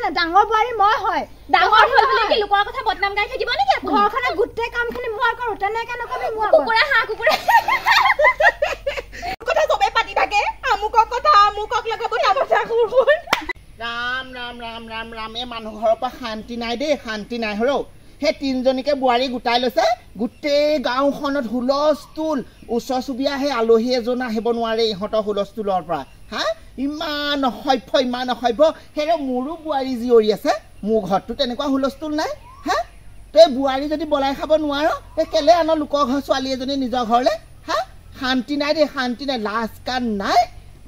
না ডাঙৰ বুৱাৰী মই হয় ডাঙৰ হ'ল বুলি কি লোকৰ কথা বদনাম গাই থাকিব নেকি আপুনি ঘৰখনৰ গোটেই কামখিনি মই কৰো তেনেকে নকবি মই কুকুৰা হাঁহ কুকুৰা কথা চবে পাতি থাকে আমুকক কথা আমুকক লগাব তামাচা খুৰ ৰাম ৰাম ৰাম ৰাম ৰাম এই মানুহ ঘৰৰ পৰা শান্তি নাই দেই শান্তি নাই হৰৌ সেই তিনিজনীকে বোৱাৰী গোটাই লৈছে গোটেই গাঁওখনত হুলস্থুল ওচৰ চুবুৰীয়া সেই আলহী এজন আহিব নোৱাৰে ইহঁতৰ হুলস্থুলৰ পৰা হা ইমান অসভ্য সেই মোৰো বোৱাৰী জীয়ৰী আছে মোৰ ঘৰতো তেনেকুৱা হুলস্থুল নাই হা তই বোৱাৰী যদি বলাই খাব নোৱাৰ কেলে আন লোকৰ ঘৰ ছোৱালী এজনী নিজৰ ঘৰলৈ হা শান্তি নাই দেই শান্তি নাই লাজ কান নাই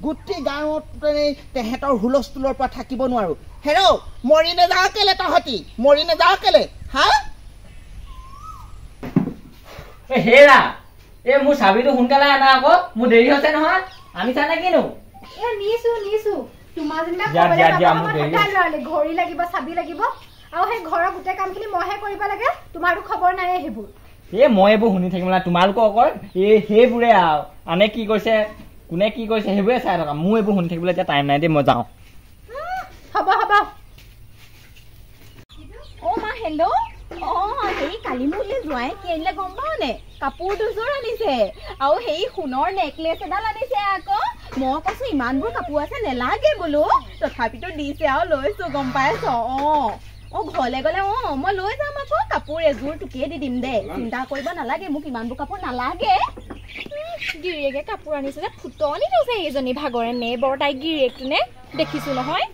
গোটেই গাঁৱত তেহেঁতৰ হুলস্থুলৰ পৰা থাকিব নোৱাৰো হেৰৌ মৰি নাযাওঁ কেলে তহঁতি মৰি নাযাওঁ কেলে হা হেৰা এই মোৰ চাবিটো সোনকালে আনা আকৌ মোৰ দেৰি হৈছে নহয় আনিছা নে কিনো নিছো তোমাৰ যেনিবা ঘড়ী লাগিব চাবি লাগিব আৰু সেই ঘৰৰ গোটেই কামখিনি মইহে কৰিব লাগে তোমাৰো খবৰ নাই সেইবোৰ মই এইবোৰ শুনি থাকিম না তোমালোকৰ অকল সেইবোৰে আৰু আনে কি কৈছে কোনে কি কৈছে সেইবোৰে চাই থকা মোৰ এইবোৰ শুনি থাকিবলৈ এতিয়া টাইম নাই দেই মই যাওঁ হ'ব অ মা হেল্ল' সেই কালি মোলে যোৱাই কি আনিলে গম পাও নে কাপোৰ দুযোৰ আনিছে আৰু সেই সোণৰ নেকলেছ এডাল আনিছে আকৌ মই কৈছো ইমানবোৰ কাপোৰ আছে নেলাগে বোলো তথাপিতো দিছে আৰু লৈছো গম পাইছ ঘৰলৈ গ'লে মই লৈ যাম আকৌ কাপোৰ এযোৰ তোকে দি দিম দে চিন্তা কৰিব নালাগে মোক ইমানবোৰ কাপোৰ নালাগে গিৰিয়েকে কাপোৰ আনিছে যে ফুটনি লৈছে এইজনী ভাগৰে নে বৰ তাই গিৰিয়েকটো নে দেখিছো নহয়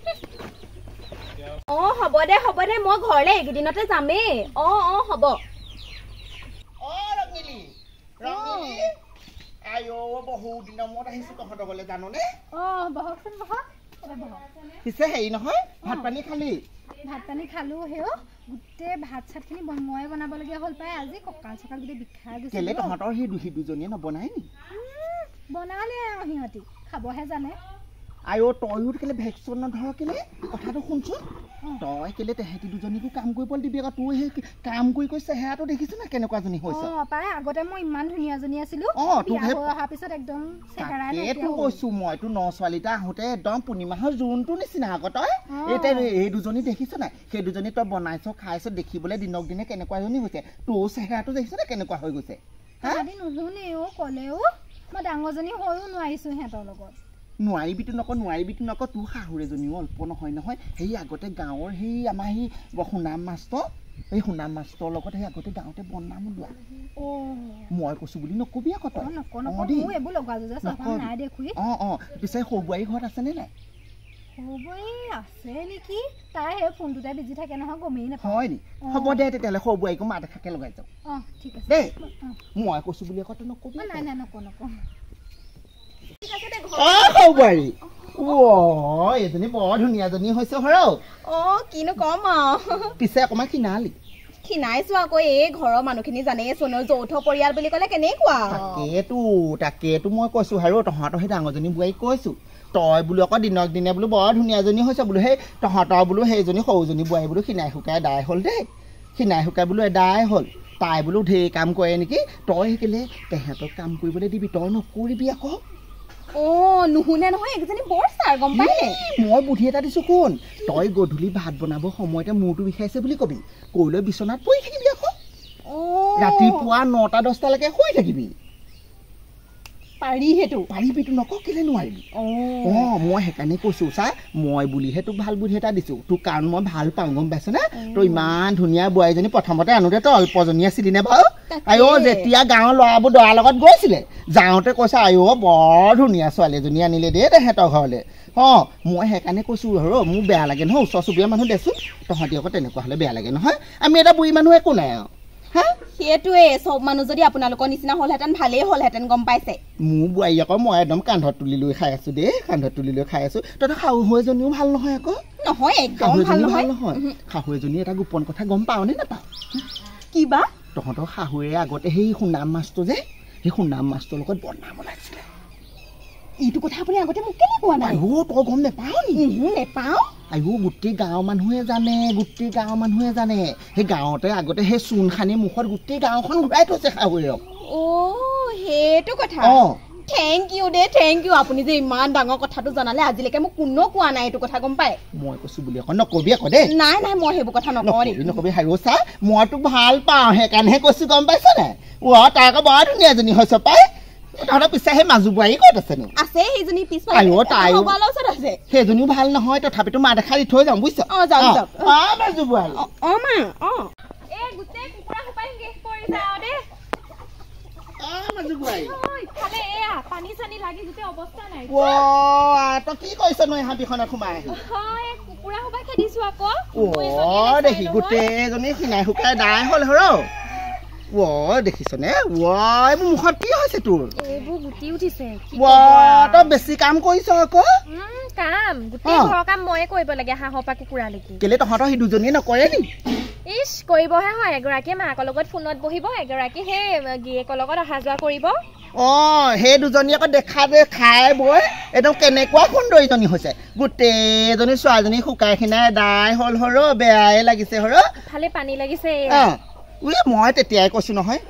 হ'ব দে মই ঘৰলে এইকেইদিনতে যামেই হ'ব বহু দিনৰ মূৰত আহিছো তহঁতৰ ঘৰলৈ জাননে বহকচোন বহক পিছে হেৰি নহয় ভাত পানী খালি ভাত পানী খালো হেও গোটেই ভাত চাতখিনি ময়ে বনাবলগীয়া হ'ল পাই আজি কঁকাল চকাল গোটেই বিষাই গৈছে কেলে তহঁতৰ সেই দুজনীয়ে নবনাই নি বনালে সিহঁতি খাবহে জানে আইও তয়ো কেলে ভেকচিন নধৰ কেলে কথাটো শুনচোন তই কেলে তেহেঁতি দুজনীকো কাম কৰিবলৈ দিবি আকৌ তোৰ সেই কাম কৰি চেহেৰাটো দেখিছ না কেনেকুৱাজনী হৈছে পাই আগতে মই ইমান ধুনীয়াজনী আছিলো অহাৰ পিছত একদম চেহেৰাই কৈছো মইতো ন ছোৱালীটা আহোঁতে একদম পূৰ্ণিমাহৰ জোনটো নিচিনা আকৌ তই এতিয়া এই দুজনী দেখিছ নাই সেই দুজনী তই বনাইছ খাইছ দেখিবলৈ দিনক দিনে কেনেকুৱাজনী হৈছে তোৰ চেহেৰাটো দেখিছ না কেনেকুৱা হৈ গৈছে নুশুনেও ক'লেও মই ডাঙৰজনী হৈও নোৱাৰিছো সিহঁতৰ লগত নোৱাৰিবিতো নক তোৰ শাহুৰ এজনীও অল্প নহয় সেই আগতে গাঁৱৰ সেই আমাৰ সেই সুনাম মাষ্টৰ লগত সেই আগতে গাঁৱতে বনাম ওলোৱা মই কৈছো বুলি নকবি আকৌ তই পিছে সৰু বোৱাৰী ঘৰত আছেনে নাই আছে নেকি তাই সেই ফোনটোতে বিজি থাকে নহয় গমেই নাপায় হয় নি হ'ব দে তেতিয়াহ'লে সৰু বোৱাৰীকো মা দেখাকে লগাই যাওঁ ঠিক আছে দেই মই কৈছো বুলি আকৌ তই নকবি নাই নকওঁ বোৱাৰী এজনী বৰ ধুনীয়াজনী হৈছে হৰৌ কিনো কম পিছে অকমান খিনাইছো আকৌ এই ঘৰৰ মানুহখিনি জানেই চোনৰ যৌথ পৰিয়াল বুলি ক'লে কেনেকুৱা তাকেতো মই কৈছো হেৰৌ তহঁতৰ সেই ডাঙৰজনী বোৱাৰীক কৈছো তই বোলো আকৌ দিনক দিনে বোলো বৰ ধুনীয়াজনী হৈছে বোলো সেই তহঁতৰ বোলো সেইজনী সৰুজনী বোৱাৰী বোলো খিনাই শুকাই এদাই হ'ল দেই খিনাই শুকাই বোলো এদাই হ'ল তাই বোলো ঢেৰ কাম কৰে নেকি তই কেলে তেহেঁতক কাম কৰিবলৈ দিবি তই নকৰিবি আকৌ নুশুনে নহয় একজনী বৰ চাৰ গম পাই মই বুদ্ধি এটা দিছো কোন তই গধূলি ভাত বনাব সময়তে মূৰটো বিষাইছে বুলি কবি কৈলৈ বিচনাত পৰি থাকিবি আকৌ ৰাতিপুৱা 9-10টালৈকে শুই থাকিবি পাৰিবিতো নক কেলে নোৱাৰিবি মই সেইকাৰণে কৈছো চা মই বুলিহে তোক ভাল বুদ্ধি এটা দিছো তোক কাৰণ মই ভাল পাওঁ গম পাইছ নে তই ইমান ধুনীয়া বোৱাৰীজনী প্ৰথমতে আনোতে তই অল্পজনী আছিলি নে বাৰু যেতিয়া গাঁৱৰ ল'ৰাবোৰ দৰাৰ লগত গৈছিলে যাওঁতে কৈছে বৰ ধুনীয়া ছোৱালী এজনী আনিলে দেই তেহেঁতৰ ঘৰলৈ মই সেইকাৰণে কৈছো মোৰ বেয়া লাগে নহয় ওচৰ চুবুৰীয়া মানুহ দেচোন তহঁতি আকৌ তেনেকুৱা হ'লে বেয়া লাগে নহয় আমি এটা বুঢ়ী মানুহ একো নাই আৰু সেইটোৱে চব মানুহ যদি আপোনালোকৰ নিচিনা হ'লহেঁতেন ভালেই হ'লহেঁতেন গম পাইছে মোৰ বোৱাৰী আকৌ মই একদম কান্ধত তুলি লৈ খাই আছো দেই তহঁতৰ শাহু এজনীও ভাল নহয় আকৌ নহয় একদম ভাল নহয় শাহু এজনী এটা গোপন কথা গম পাৱ নে নাপাৱ কিবা তহঁতৰ শাহুৱে আগতে সেই সুনাম মাছটো যে সেই সুনাম মাছটোৰ লগত বদনাম ওলাইছিলে এইটো কথা আপুনি আগতে মোক কেলে কোৱা নাই তই গম নেপাৱ নেপাওঁ গোটেই গাঁৱৰ মানুহে জানে সেই গাঁৱতে আগতে সেই চূণ খানি মুখত গোটেই গাঁওখন ঘূৰাই থৈছে শাহুৱেৰক সেইটো কথা থেংক ইউ দে থেংক ইউ আপুনি যে ইমান ডাঙৰ কথাটো জনালে আজিলৈকে মোক কোনো কোৱা নাই এইটো কথা গম পায় মই কৈছো বুলি আকৌ নকবি আকৌ দেই নাই নাই মই সেইবোৰ কথা নকওঁ নকবি হাৰো চা মই তোক ভাল পাওঁ সেইকাৰণেহে কৈছো গম পাইছ নাই তাই আকৌ বৰ ধুনীয়া এজনী হৈছ পাই তহঁতৰ পিছে সেই মাজু বোৱাৰী ক'ত আছে নো আছে সেইজনী পিছফালে সেইজনীও ভাল নহয় তথাপিতো মা দেখা দি থৈ যাওঁ বুজিছ মাজু বোৱাৰী মা গোটেই কুকুৰা সোপাই শেষ কৰি যাওঁ দে মাজু বোৱাৰী ইফালে এয়া পানী চানী লাগি গোটেই অৱস্থা নাই তই কি কৰিছ নো এই হাবিখনত সোমাই হয় কুকুৰা সোপাই খেদিছো আকৌ দেখি গোটেইজনী খিনাই শুকাই দাই হ'ল দেখিছনে এইবোৰ মুখত কি হৈছে তোৰ এইবোৰ গুটি উঠিছে তই বেছি কাম কৰিছ আকৌ কাম গোটেই ঘৰৰ কাম ময়ে কৰিব লাগে হাঁহৰ পৰা কুকুৰালৈকে কেলে তহঁতৰ সেই দুজনীয়ে নকৰে নি ইছ কৰিবহে হয় এগৰাকীয়ে মাকৰ লগত ফোনত বহিব এগৰাকী সেই গিৰিয়েকৰ লগত অহা যোৱা কৰিব সেই দুজনী আকৌ দেখা যে খাই বৈ একদম কেনেকুৱা সুন্দৰীজনী হৈছে গোটেইজনী ছোৱালীজনী শুকাই খিনাই দাই হ'ল বেয়াই লাগিছে ভালে পানী লাগিছে মই তেতিয়াই কৈছো নহয়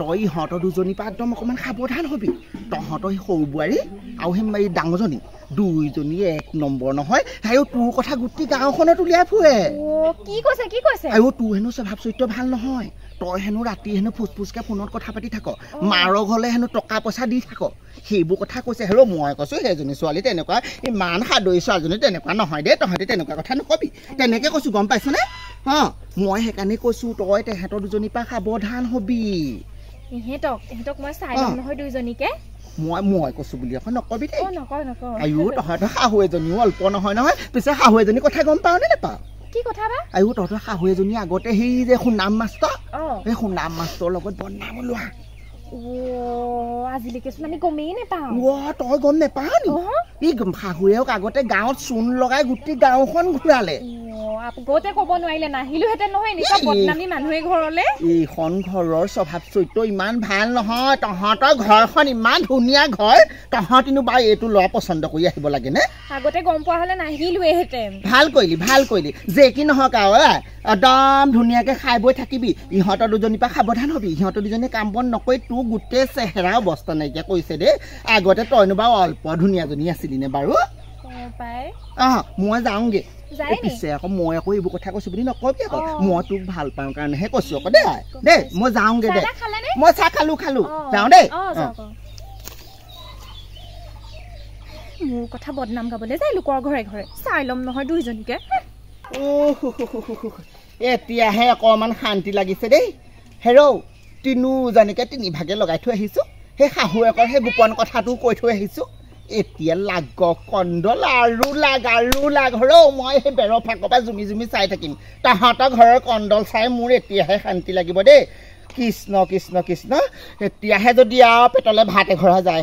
তই ইহঁতৰ দুজনী পৰা একদম অকণমান সাৱধান হবি তহঁতৰ সেই সৰু বোৱাৰী আৰু সেই ডাঙৰজনী দুইজনী এক নম্বৰ নহয় আৰু তোৰ কথা গোটেই গাঁওখনত উলিয়াই ফুৰে কি কৈছে আৰু তোৰ হেনো স্বভাৱ চৰিত্ৰ ভাল নহয় তই হেনো ৰাতি হেনো ফুচফুচকে ফোনত কথা পাতি থাক মাৰৰ ঘৰলে হেনো টকা পইচা দি থাক সেইবোৰ কথা কৈছে মই কৈছো সেইজনী ছোৱালী তেনেকুৱা ইমান সাদৰী ছোৱালীজনী তেনেকুৱা নহয় দেই তহঁতি তেনেকুৱা কথা নকবি তেনেকে কৈছো গম পাইছনে মই সেইকাৰণে কৈছো তই তেহেঁতৰ দুজনীৰ পৰা সাৱধান হবি ইহঁতক মই চাই ল'ম নহয় দুইজনীকে মই কৈছো বুলি আকৌ নকবি দেই তহঁতৰ শাহু এজনীও অল্প নহয় পিছে শাহু এজনী কথা গম পাও নে নাপাও কি কথা বা তহঁতৰ শাহু এজনী আগতে সেই যে সোণাম মাষ্টৰ সেই সোণাম মাষ্টৰ লগত বদনাম লোৱা আজিলৈকে চোন আমি গমেই নাপাওঁ তই গম নাপাও নি শাহুৱেক আগতে গাঁৱত চূণ লগাই গোটেই গাঁওখন ঘূৰালে আগতে ক'ব নোৱাৰিলে নাহিলোহেঁতেন নহয় এনেকুৱা বদনামী মানুহে ঘৰলে এইখন ঘৰৰ স্বভাৱ চৰিত্ৰ ইমান ভাল নহয় তহঁতৰ ঘৰখন ইমান ধুনীয়া ঘৰ তহঁতিনো বা এইটো ল'ৰা পচন্দ কৰি আহিব লাগে নে আগতে গম পোৱা হ'লে নাহিলোহেঁতেন ভাল কৰিলি যে কি নহওক আৰু একদম ধুনীয়াকে খাই বৈ থাকিবি ইহঁতৰ দুজনীৰ পৰা সাৱধান হবি ইহঁতৰ দুজনীয়ে কাম বন নকৰি তোৰ গোটেই চেহেৰা অৱস্থা নাইকিয়া কৰিছে দেই আগতে তইনো বাৰু অল্প ধুনীয়াজনী আছিলি নে বাৰু মই যাওঁগে পিছে আকৌ মই আকৌ এইবোৰ কথা কৈছো বুলি নকবি আকৌ মই তোক ভাল পাওঁ কাৰণেহে কৈছো আকৌ দেই মই যাওঁগে দে মই চাহ খালো যাওঁ দেই মোৰ কথা বদনাম গাবলৈ যায় লোকৰ ঘৰে ঘৰে চাই ল'ম নহয় দুইজনীকে এতিয়াহে অকণমান শান্তি লাগিছে দেই তিনিওজনীকে তিনিভাগে লগাই থৈ আহিছো সেই শাহুৱেকৰ সেই গোপন কথাটো কৈ থৈ আহিছো এতিয়া লাগ কণ্ডল আৰু লাগ মই সেই বেৰৰ ফাকৰ পৰা জুমি চাই থাকিম তাহাঁতৰ ঘৰৰ কণ্ডল চাই মোৰ এতিয়াহে শান্তি লাগিব দেই কৃষ্ণ কৃষ্ণ কৃষ্ণ এতিয়াহে যদি আৰু পেটলে ভাত এঘৰা যায়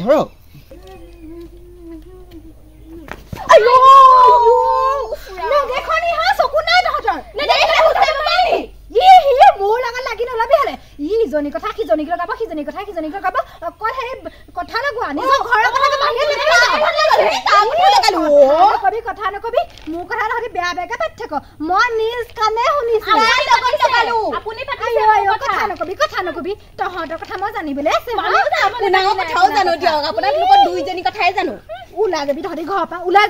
মোৰ লগত লাগি নলবি হলে ইজনী কথা সিজনীক লগাব অকল সেই কথা লগোৱা নিজৰ ঘৰৰ কথা নকবি মোৰ কথা নহলে বেয়া বেয়াকে পাতি থাক মই নিজ কাণে শুনিছো কথা নকবি তহঁতৰ কথা মই জানিবলৈ আছে দুইজনী কথাই জানো ওলাই যাবি তহঁতি ঘৰৰ পৰা ওলাই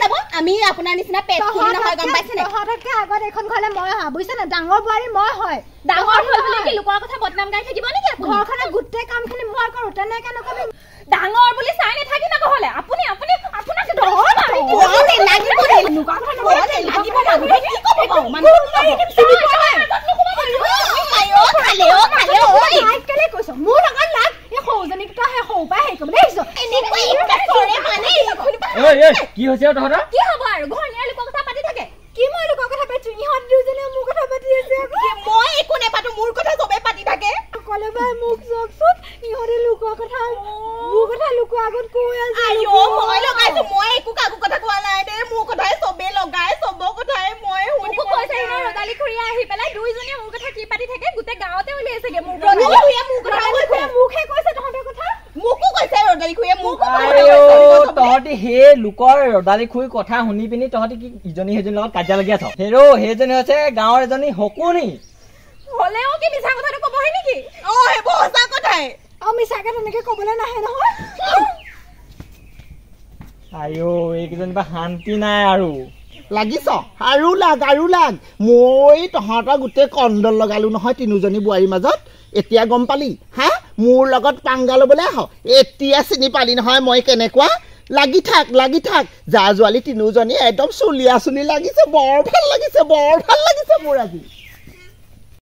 যাব আমি আপোনাৰ নিচিনা পেট নহয় গম পাইছে নে তহঁতকে আগত এখন ঘৰলে মই অহা বুজিছে না ডাঙৰ বোৱাৰী মই হয় ডাঙৰ হ'ল বুলি কি লোকৰ কথা বদনাম গাই থাকিব নেকি ঘৰখনৰ গোটেই কামখিনি মই কৰো তেনেকে নকবি ডাঙৰ বুলি চাই নাথাকি না নহলে আপুনি আপোনাক কি হৈছে তহঁতৰ কি হ'ব আৰু ঘৰনিয়াৰ লোকৰ কথা পাতি থাকে কি মই লোকৰ কথা পাতিছো ইহঁত দুজনে মোৰ কথা পাতি আছে মই একো নেপাতো মোৰ কথা চবে পাতি থাকে কলে বাই মোক চকচোন ইহঁতে লোকৰ কথা মোৰ কথা লোকৰ আগত কৈ আছে মই লগাইছো মই একো কাকো কথা কোৱা নাই দে মোৰ কথাই চবে লগাই চবৰ কথাই মই শুনিব কৈছে ৰদালি খুৰীয়া আহি পেলাই দুইজনীয়ে মোৰ কথা কি পাতি থাকে গোটেই গাঁৱতে উলিয়াইছেগে মোৰ ৰদালি খুৰীয়া মোৰ কথা মুখে কৈছে তহঁতৰ কথা মোকো কৈছে ৰদালি খুৰীয়া মোক তহঁতি সেই লোকৰ ৰদালি খুৰী কথা শুনি পিনি তহঁতি কি ইজনী সেইজনীৰ লগত কাজিয়া লাগি আছ সেইজনী হৈছে গাঁৱৰ এজনী শকুনি হলেও কি মিছা কথাটো কবহে নেকি সেইবোৰ সঁচা কথাই আৰু মিছাকে তেনেকে ক'বলৈ নাহে নহয় আইও এইকেইজন বা শান্তি নাই আৰু লাগিছ আৰু লাগ মই তহঁতৰ গোটেই কণ্ডল লগালো নহয় তিনিজনী বোৱাৰীৰ মাজত এতিয়া গম পালি হা মোৰ লগত পাংগা ল'বলৈ আহ এতিয়া চিনি পালি নহয় মই কেনেকুৱা লাগি থাক যা জোৱালি তিনিজনী একদম চুলিয়া চুলি লাগিছে বৰ ভাল লাগিছে মোৰ আজি